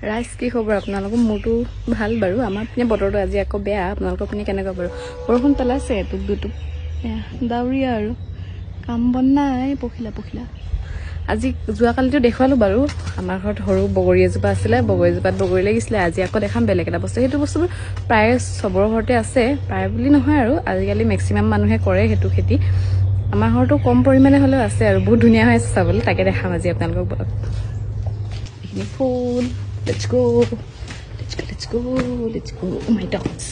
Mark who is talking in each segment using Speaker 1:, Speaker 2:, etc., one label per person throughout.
Speaker 1: ৰাইজ কি খবৰ আপোনালোকৰ? মোৰতো ভাল বাৰু। আমাৰ পিনে বতৰটো আজি আকৌ বেয়া। আপোনালোকৰ পিনে কেনেকুৱা বাৰু? বৰষুণ পেলাইছে এটুপ দুটুপ, ডাৱৰীয়া আৰু কাম বন নাই। পখিলা আজি যোৱাকালিতো দেখুৱালোঁ বাৰু। আমাৰ ঘৰত সৰু বগৰী এজোপা আছিলে, বগৰীজোপাত বগৰী লাগিছিলে। আজি আকৌ দেখাম বেলেগ এটা বস্তু। সেইটো বস্তুবোৰ প্ৰায় চবৰে ঘৰতে আছে, প্ৰায় বুলি নহয় আৰু আজিকালি মেক্সিমাম মানুহে কৰে সেইটো খেতি। আমাৰ ঘৰতো কম পৰিমাণে হ'লেও আছে আৰু বহুত ধুনীয়া হৈ আছে চাবলৈ। তাকে দেখাম আজি আপোনালোকক। এইখিনি ফুল। Let's go. Oh my dogs.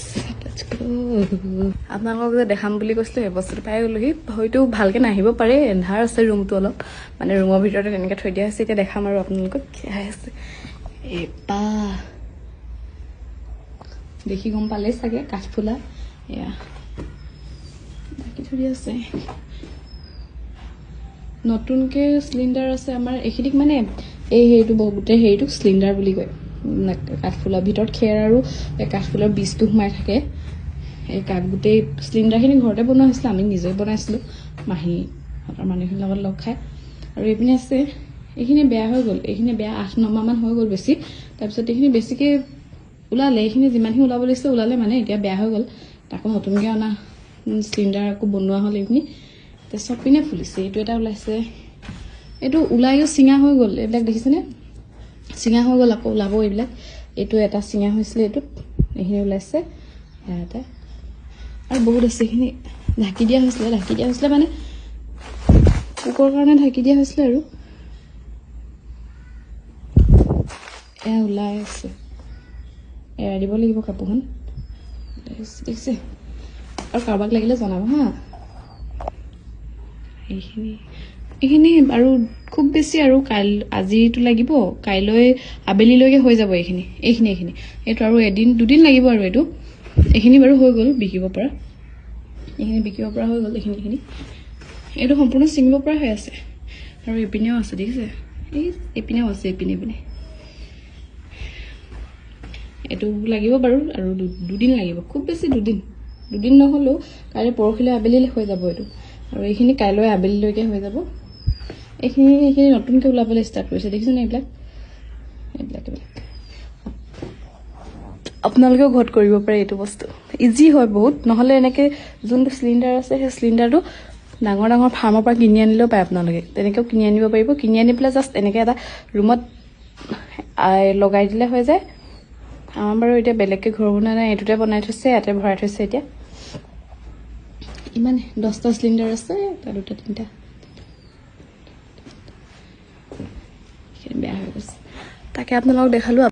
Speaker 1: Let's go. আপোনালোকক যে দেখাম বুলি কৈছিলোঁ সেই বস্তুটো পাই গ'লোহি। হয়তো ভালকৈ নাহিব পাৰে, এন্ধাৰ আছে ৰুমটো অলপ, মানে ৰুমৰ ভিতৰতে তেনেকৈ থৈ দিয়া হৈছে। এতিয়া দেখাম আৰু আপোনালোকক কি আছে। এপা দেখি গম পালেই চাগে, কাঠফুলা এয়া ঢাকি থৈ দিয়া আছে। নতুনকৈ চিলিণ্ডাৰ আছে আমাৰ এইখিনিক, মানে এই হেৰিটো গোটেই হেৰিটোক চিলিণ্ডাৰ বুলি কয়। কাঠফুলাৰ ভিতৰত খেৰ আৰু কাঠফুলাৰ বীজটো সোমাই থাকে। এই গোটেই চিলিণ্ডাৰখিনি ঘৰতে বনোৱা হৈছিলে, আমি নিজে বনাইছিলোঁ মাহীহঁতৰ মানুহখিনিৰ লগত লগ খাই। আৰু এইপিনে আছে, এইখিনি বেয়া হৈ গ'ল। এইখিনি বেয়া 8-9 মাহমান হৈ গ'ল বেছি। তাৰপিছত এইখিনি বেছিকৈ ওলালে, এইখিনি যিমানখিনি ওলাব লাগিছিলে ওলালে, মানে এতিয়া বেয়া হৈ গ'ল। আকৌ নতুনকৈ অনা চিলিণ্ডাৰ আকৌ বনোৱা হ'ল। এইখিনি এতিয়া চব পিনে ফুলিছে। এইটো এটা ওলাইছে, এইটো ওলাইও চিঙা হৈ গ'ল। এইবিলাক দেখিছেনে? চিঙা হৈ গ'ল, আকৌ ওলাব এইবিলাক। এইটো এটা চিঙা হৈছিলে, এইটোত এইখিনি ওলাইছে এটা, আৰু বহুত আছে। এইখিনি ঢাকি দিয়া হৈছিলে মানে পোকৰ কাৰণে ঢাকি দিয়া হৈছিলে। আৰু এয়া ওলাই আছে, এৰাই দিব লাগিব কাপোৰখন। দেখিছে? আৰু কাৰোবাক লাগিলে জনাব হা। এইখিনি আৰু খুব বেছি আৰু আজিতো লাগিব, কাইলৈ আবেলিলৈকে হৈ যাব। এইখিনি এইটো আৰু এদিন-দুদিন লাগিব আৰু এইখিনি বাৰু হৈ গ'ল বিকিব পৰা। এইখিনি বিকিব পৰা হৈ গ'ল। এইটো সম্পূৰ্ণ ছিঙিব পৰা হৈ আছে। আৰু এইপিনেও আছে, দেখিছে? এইপিনেও আছে, এইপিনে এইটো লাগিব বাৰু। আৰু দুদিন লাগিব, খুব বেছি দুদিন নহ'লেও কাইলৈ পৰহিলৈ আবেলি হৈ যাব এইটো। আৰু এইখিনি কাইলৈ আবেলিলৈকে হৈ যাব। এইখিনি নতুনকৈ ওলাবলৈ ষ্টাৰ্ট কৰিছে, দেখিছেনে? এইবিলাক আপোনালোকেও ঘৰত কৰিব পাৰে এইটো বস্তু। ইজি হয় বহুত। নহ'লে এনেকৈ যোনটো চিলিণ্ডাৰ আছে সেই চিলিণ্ডাৰটো ডাঙৰ ফাৰ্মৰ পৰা কিনি আনিলেও পায়। আপোনালোকে তেনেকৈও কিনি আনিব পাৰিব। কিনি আনি পেলাই জাষ্ট এনেকৈ এটা ৰুমত লগাই দিলে হৈ যায়। আমাৰ বাৰু এতিয়া বেলেগকৈ ঘৰ বনোৱা নাই, এইটোতে বনাই থৈছে, ইয়াতে ভৰাই থৈছে। এতিয়া ইমান 10টা চিলিণ্ডাৰ আছে, 1, 2, 3টা বেয়া হৈ গৈছে। তাকে আপোনালোকক দেখালোঁ।